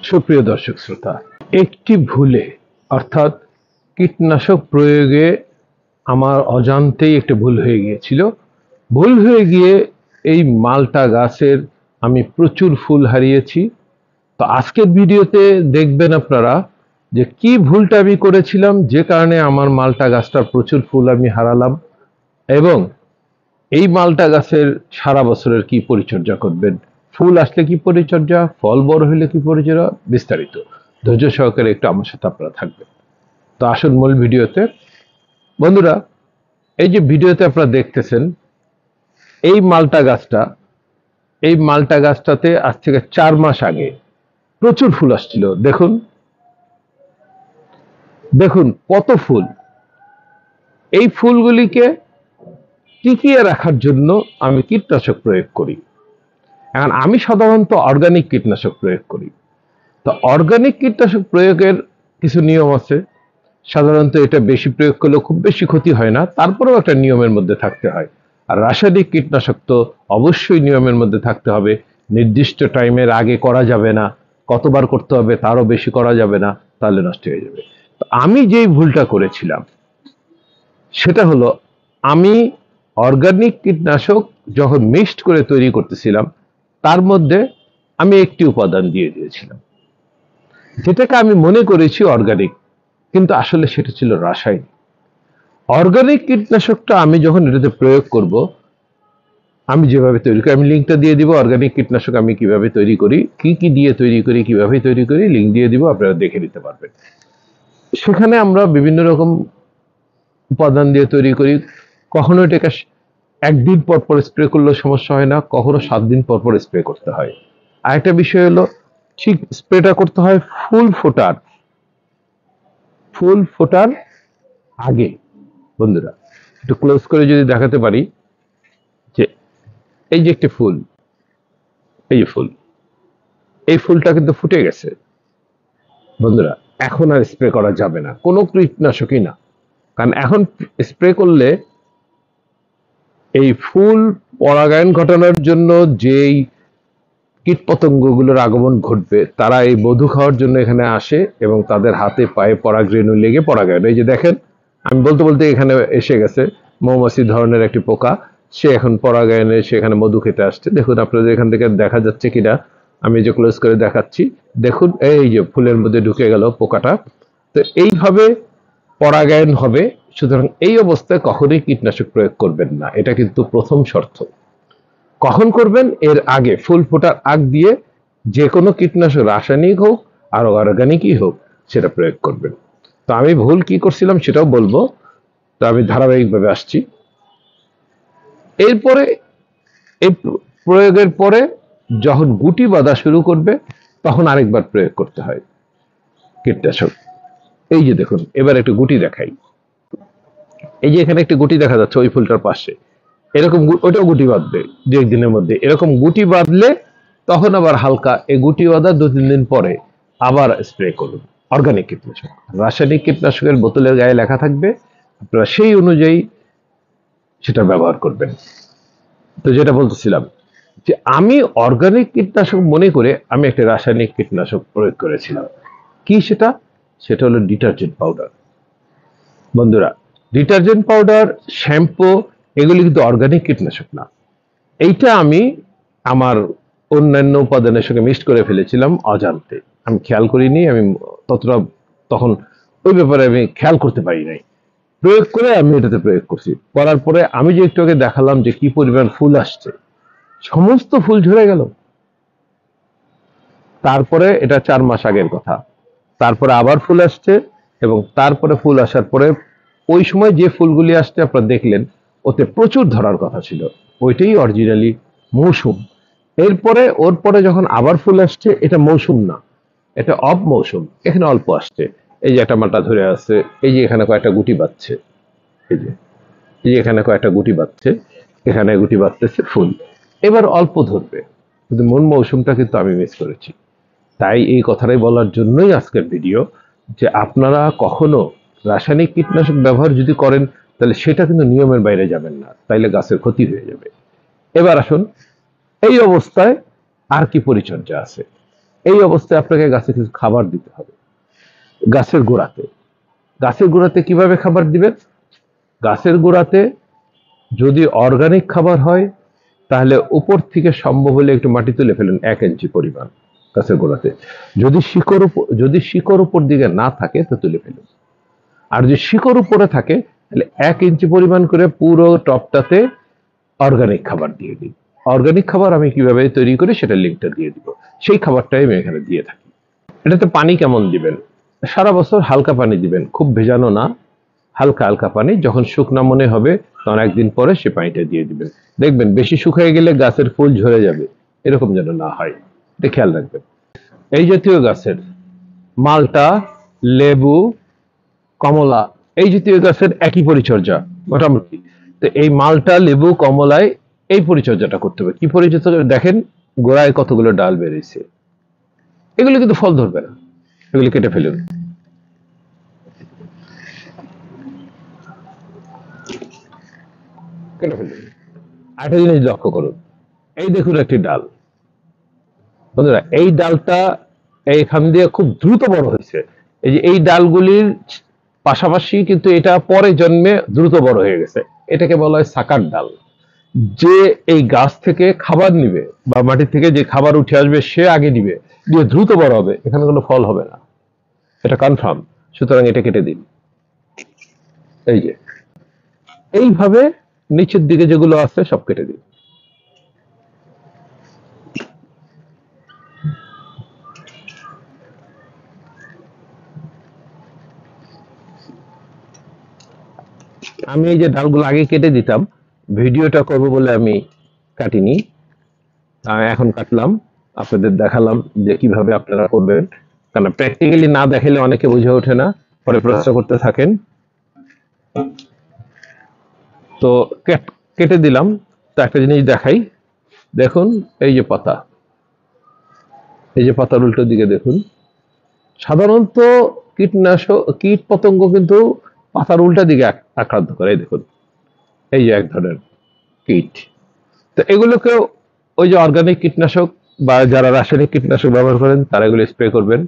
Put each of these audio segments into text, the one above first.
সুপ্রিয় দর্শক শ্রোতা, একটি ভুলে অর্থাৎ কীটনাশক প্রয়োগে আমার অজান্তেই একটা ভুল হয়ে গিয়েছিল। ভুল হয়ে গিয়ে এই মালটা গাছের আমি প্রচুর ফুল হারিয়েছি। তো আজকের ভিডিওতে দেখবেন আপনারা যে কি ভুলটা আমি করেছিলাম, যে কারণে আমার মালটা গাছটার প্রচুর ফুল আমি হারালাম, এবং এই মালটা গাছের সারা বছরের কি পরিচর্যা করবেন, ফুল আসলে কি পরিচর্যা, ফল বড় হলে কি পরিচর্যা, বিস্তারিত ধৈর্য সহকারে একটু আমার সাথে আপনারা থাকবেন। তো আসুন মূল ভিডিওতে। বন্ধুরা, এই যে ভিডিওতে আপনারা দেখতেছেন এই মালটা গাছটাতে আজ থেকে 4 মাস আগে প্রচুর ফুল আসছিল। দেখুন দেখুন কত ফুল। এই ফুলগুলিকে টিকিয়ে রাখার জন্য আমি কীটনাশক প্রয়োগ করি। এখন আমি সাধারণত অর্গানিক কীটনাশক প্রয়োগ করি। তো অর্গানিক কীটনাশক প্রয়োগের কিছু নিয়ম আছে। সাধারণত এটা বেশি প্রয়োগ করলেও খুব বেশি ক্ষতি হয় না, তারপরেও একটা নিয়মের মধ্যে থাকতে হয়। আর রাসায়নিক কীটনাশক তো অবশ্যই নিয়মের মধ্যে থাকতে হবে। নির্দিষ্ট টাইমের আগে করা যাবে না, কতবার করতে হবে তারও বেশি করা যাবে না, তাহলে নষ্ট হয়ে যাবে। তো আমি যেই ভুলটা করেছিলাম সেটা হলো, আমি অর্গানিক কীটনাশক যখন মিক্সড করে তৈরি করতেছিলাম তার মধ্যে আমি একটি উপাদান দিয়ে দিয়েছিলাম, যেটাকে আমি মনে করেছি অর্গানিক, কিন্তু আসলে সেটা ছিল রাসায়নিক। অর্গানিক কীটনাশকটা আমি যখন এটাতে প্রয়োগ করব, আমি যেভাবে তৈরি করি, আমি লিঙ্কটা দিয়ে দিব। অর্গানিক কীটনাশক আমি কিভাবে তৈরি করি, কি কি দিয়ে তৈরি করি, কিভাবে তৈরি করি, লিঙ্ক দিয়ে দিব, আপনারা দেখে নিতে পারবেন। সেখানে আমরা বিভিন্ন রকম উপাদান দিয়ে তৈরি করি। কখনো এটাকে 1 দিন পর পর স্প্রে করলেও সমস্যা হয় না, কখনো 7 দিন পর পর স্প্রে করতে হয়। আরেকটা বিষয় হলো, ঠিক স্প্রেটা করতে হয় ফুল ফোটার আগে। বন্ধুরা, একটু ক্লোজ করে যদি দেখাতে পারি, যে এই যে একটি ফুল, এই ফুল, এই ফুলটা কিন্তু ফুটে গেছে। বন্ধুরা, এখন আর স্প্রে করা যাবে না, কোনো কীটনাশকই না। কারণ এখন স্প্রে করলে এই ফুল পরাগায়ন ঘটানোর জন্য যেই কীটপতঙ্গগুলোর আগমন ঘটবে, তারা এই মধু খাওয়ার জন্য এখানে আসে এবং তাদের হাতে পায়ে পরাগরেণু লেগে পরাগায়ন। এই যে দেখেন, আমি বলতে বলতে এখানে এসে গেছে মৌমাছি ধরনের একটি পোকা, সে এখন পরাগায়নে সেখানে মধু খেতে আসছে। দেখুন আপনাদের এখান থেকে দেখা যাচ্ছে কিনা, আমি যে ক্লোজ করে দেখাচ্ছি, দেখুন এই যে ফুলের মধ্যে ঢুকে গেল পোকাটা। তো এইভাবে পরাগায়ন হবে। সুতরাং এই অবস্থায় কখনোই কীটনাশক প্রয়োগ করবেন না, এটা কিন্তু প্রথম শর্ত। কখন করবেন? এর আগে, ফুল ফোটার আগ দিয়ে যে কোনো কীটনাশক, রাসায়নিক হোক আর অর্গানিকই হোক, সেটা প্রয়োগ করবেন। তো আমি ভুল কি করছিলাম সেটাও বলবো। তো আমি ধারাবাহিকভাবে আসছি। এরপরে এই প্রয়োগের পরে যখন গুটি বাঁধা শুরু করবে, তখন আরেকবার প্রয়োগ করতে হয় কীটনাশক। এই যে দেখুন, এবার একটু গুটি দেখাই। এই যে এখানে একটি গুটি দেখা যাচ্ছে ওই ফুলটার পাশে, এরকম ওইটাও গুটি বাঁধবে 2-1 দিনের মধ্যে। এরকম গুটি বাঁধলে তখন আবার হালকা এই গুটি বাঁধার 2-3 দিন পরে আবার স্প্রে করুন অর্গানিক কীটনাশক। রাসায়নিক কীটনাশকের বোতলের গায়ে লেখা থাকবে, আপনারা সেই অনুযায়ী সেটা ব্যবহার করবেন। তো যেটা বলতেছিলাম, যে আমি অর্গানিক কীটনাশক মনে করে আমি একটা রাসায়নিক কীটনাশক প্রয়োগ করেছিলাম। কি সেটা? সেটা হলো ডিটারজেন্ট পাউডার। বন্ধুরা, ডিটারজেন্ট পাউডার, শ্যাম্পু, এগুলি কিন্তু অর্গানিক কীটনাশক না। এইটা আমি আমার অন্যান্য উপাদানের সঙ্গে মিক্সড করে ফেলেছিলাম অজান্তে। আমি খেয়াল করিনি, আমি ততটা তখন ওই ব্যাপারে আমি খেয়াল করতে পারি নাই। প্রয়োগ করে আমি এটাতে প্রয়োগ করছি। করার পরে আমি যে একটু আগে দেখালাম যে কি পরিমাণ ফুল আসছে, সমস্ত ফুল ঝরে গেল। তারপরে এটা 4 মাস আগের কথা। তারপরে আবার ফুল আসছে, এবং তারপরে ফুল আসার পরে ওই সময় যে ফুলগুলি আসছে আপনারা দেখলেন, ওতে প্রচুর ধরার কথা ছিল, ওইটাই অরিজিনালি মৌসুম। এরপরে ওর পরে যখন আবার ফুল আসছে, এটা মৌসুম না, এটা অফ মৌসুম, এখানে অল্প আসছে। এই যে একটা মাটা ধরে আছে, এই যে এখানে কয়েকটা গুটি বাঁধছে, এই যে এখানে কয়েকটা গুটি বাঁধছে, এখানে গুটি বাঁধতেছে ফুল। এবার অল্প ধরবে, কিন্তু মূল মৌসুমটা কিন্তু আমি মিস করেছি। তাই এই কথাটাই বলার জন্যই আজকের ভিডিও, যে আপনারা কখনো রাসায়নিক কীটনাশক ব্যবহার যদি করেন, তাহলে সেটা কিন্তু নিয়মের বাইরে যাবেন না, তাইলে গাছের ক্ষতি হয়ে যাবে। এবার আসুন, এই অবস্থায় আর কি পরিচর্যা আছে। এই অবস্থায় আপনাকে গাছে কিছু খাবার দিতে হবে। গাছের গোড়াতে কিভাবে খাবার দিবেন? গাছের গোড়াতে যদি অর্গানিক খাবার হয় তাহলে উপর থেকে সম্ভব হলে একটু মাটি তুলে ফেলেন 1 ইঞ্চি পরিমাণ গাছের গোড়াতে। যদি শিকড় উপর দিকে না থাকে তো তুলে ফেলুন। আর যদি শিকড় উপরে থাকে তাহলে 1 ইঞ্চি পরিমাণ করে পুরো টপটাতে অর্গানিক খাবার দিয়ে দিন। অর্গানিক খাবার আমি কিভাবে তৈরি করি সেটার লিঙ্কটা দিয়ে দিব। সেই খাবারটাই আমি এখানে দিয়ে থাকি। এটাতে পানি কেমন দিবেন? সারা বছর হালকা পানি দিবেন, খুব ভেজানো না, হালকা হালকা পানি। যখন শুকনা মনে হবে তখন একদিন পরে সে পানিটা দিয়ে দিবেন। দেখবেন বেশি শুকিয়ে গেলে গাছের ফুল ঝরে যাবে, এরকম যেন না হয়, এটা খেয়াল রাখবেন। এই জাতীয় গাছের মালটা, লেবু, কমলা, এই জাতীয় গাছের একই পরিচর্যা মোটামুটি। তো এই মালটা, লেবু, কমলায় এই পরিচর্যাটা করতে হবে। কি পরিচর্যা? দেখেন গোড়ায় কতগুলো ডাল বেরিয়েছে, এগুলো কিন্তু ফল ধরবে না, এগুলি কেটে ফেলুন। কেটে ফেলুন। আরেকটা জিনিস লক্ষ্য করুন, এই দেখুন একটি ডাল। বন্ধুরা, এই ডালটা এইখান দিয়ে খুব দ্রুত বড় হয়েছে। এই যে এই ডালগুলির পাশাপাশি কিন্তু এটা পরে জন্মে দ্রুত বড় হয়ে গেছে, এটাকে বলা হয় সাকার ডাল। যে এই গাছ থেকে খাবার নিবে বা মাটি থেকে যে খাবার উঠে আসবে সে আগে নিবে, দিয়ে দ্রুত বড় হবে, এখানে কোনো ফল হবে না, এটা কনফার্ম। সুতরাং এটা কেটে দিন। এই যে এইভাবে নিচের দিকে যেগুলো আছে সব কেটে দিন। আমি এই যে ডালগুলো আগে কেটে দিতাম, ভিডিওটা করব বলে আমি কাটিনি, এখন কাটলাম, আপনাদের দেখালাম যে কিভাবে আপনারা করবেন। কারণ প্র্যাকটিক্যালি না দেখালে অনেকে বুঝে ওঠে না, পরে প্রশ্ন করতে থাকেন। তো কেটে দিলাম। তো একটা জিনিস দেখাই, দেখুন এই যে পাতা, এই যে পাতার উল্টো দিকে দেখুন, সাধারণত কীট পতঙ্গ কিন্তু পাতার উল্টা দিকে আক্রান্ত করে। দেখুন এই যে এক ধরনের কীট। তো এগুলোকে ওই যে অর্গানিক কীটনাশক বা যারা রাসায়নিক কীটনাশক ব্যবহার করেন তারা এগুলো স্প্রে করবেন।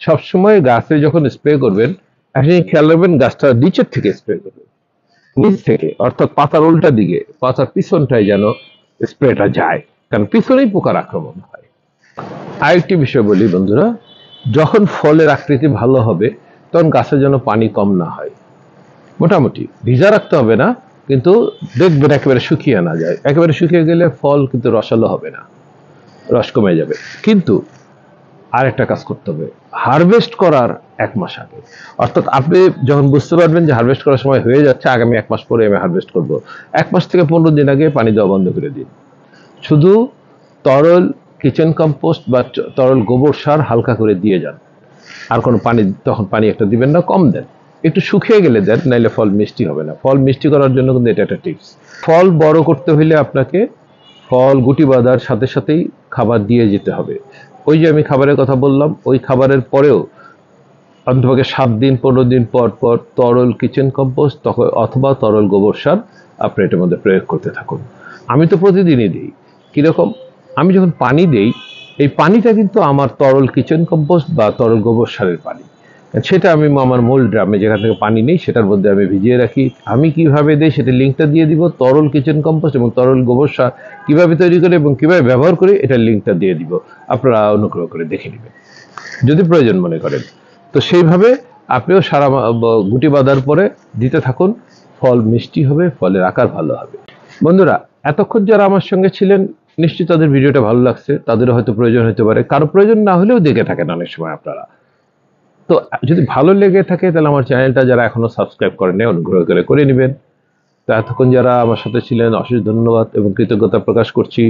সবসময় গাছে যখন স্প্রে করবেন একটা জিনিস খেয়াল রাখবেন, গাছটা নিচের থেকে স্প্রে করবেন, নিচ থেকে, অর্থাৎ পাতার উল্টা দিকে, পাতার পিছনটায় যেন স্প্রেটা যায়, কারণ পিছনেই পোকার আক্রমণ হয়। আরেকটি বিষয় বলি বন্ধুরা, যখন ফলের আকৃতি ভালো হবে তখন গাছে যেন পানি কম না হয়। মোটামুটি ভিজা রাখতে হবে না, কিন্তু দেখবেন একেবারে শুকিয়ে না যায়। একেবারে শুকিয়ে গেলে ফল কিন্তু রসালো হবে না, রস কমে যাবে। কিন্তু আরেকটা কাজ করতে হবে, হারভেস্ট করার 1 মাস আগে, অর্থাৎ আপনি যখন বুঝতে পারবেন যে হারভেস্ট করার সময় হয়ে যাচ্ছে, আগামী 1 মাস পরে আমি হারভেস্ট করব, 1 মাস থেকে 15 দিন আগে পানি দেওয়া বন্ধ করে দিন। শুধু তরল কিচেন কম্পোস্ট বা তরল গোবর সার হালকা করে দিয়ে যান। আর কোনো পানি, তখন পানি একটা দিবেন না, কম দেন, একটু শুকিয়ে গেলে দেন, নাইলে ফল মিষ্টি হবে না। ফল মিষ্টি করার জন্য কিন্তু এটা একটা টিপস। ফল বড় করতে হলে আপনাকে ফল গুটি বাঁধার সাথে সাথেই খাবার দিয়ে যেতে হবে। ওই যে আমি খাবারের কথা বললাম, ওই খাবারের পরেও অন্তপক্ষে 7 দিন 15 দিন পর পর তরল কিচেন কম্পোস্ট অথবা তরল গোবর সার আপনি এটার মধ্যে প্রয়োগ করতে থাকুন। আমি তো প্রতিদিনই দিই। কিরকম? আমি যখন পানি দেই, এই পানিটা কিন্তু আমার তরল কিচেন কম্পোস্ট বা তরল গোবর সারের পানি। সেটা আমি আমার মূল ড্রামে যেখান থেকে পানি নেই সেটার মধ্যে আমি ভিজিয়ে রাখি। আমি কিভাবে দিই সেটা লিঙ্কটা দিয়ে দিব। তরল কিচেন কম্পোস্ট এবং তরল গোবর সার কিভাবে তৈরি করে এবং কিভাবে ব্যবহার করি এটার লিঙ্কটা দিয়ে দিব, আপনারা অনুগ্রহ করে দেখে নেবেন যদি প্রয়োজন মনে করেন। তো সেইভাবে আপনিও সারা গুটি বাঁধার পরে দিতে থাকুন, ফল মিষ্টি হবে, ফলের আকার ভালো হবে। বন্ধুরা, এতক্ষণ যারা আমার সঙ্গে ছিলেন নিশ্চয়ই তাদের ভিডিওটা ভালো লাগছে, তাদের হয়তো প্রয়োজন হতে পারে, কারো প্রয়োজন না হলেও দেখে থাকেন অনেক সময় আপনারা। তো যদি ভালো লেগে থাকে তাহলে আমার চ্যানেলটা যারা এখনো সাবস্ক্রাইব করেনি অনুগ্রহ করে নেবেন। তো এতক্ষণ যারা আমার সাথে ছিলেন অশেষ ধন্যবাদ এবং কৃতজ্ঞতা প্রকাশ করছি।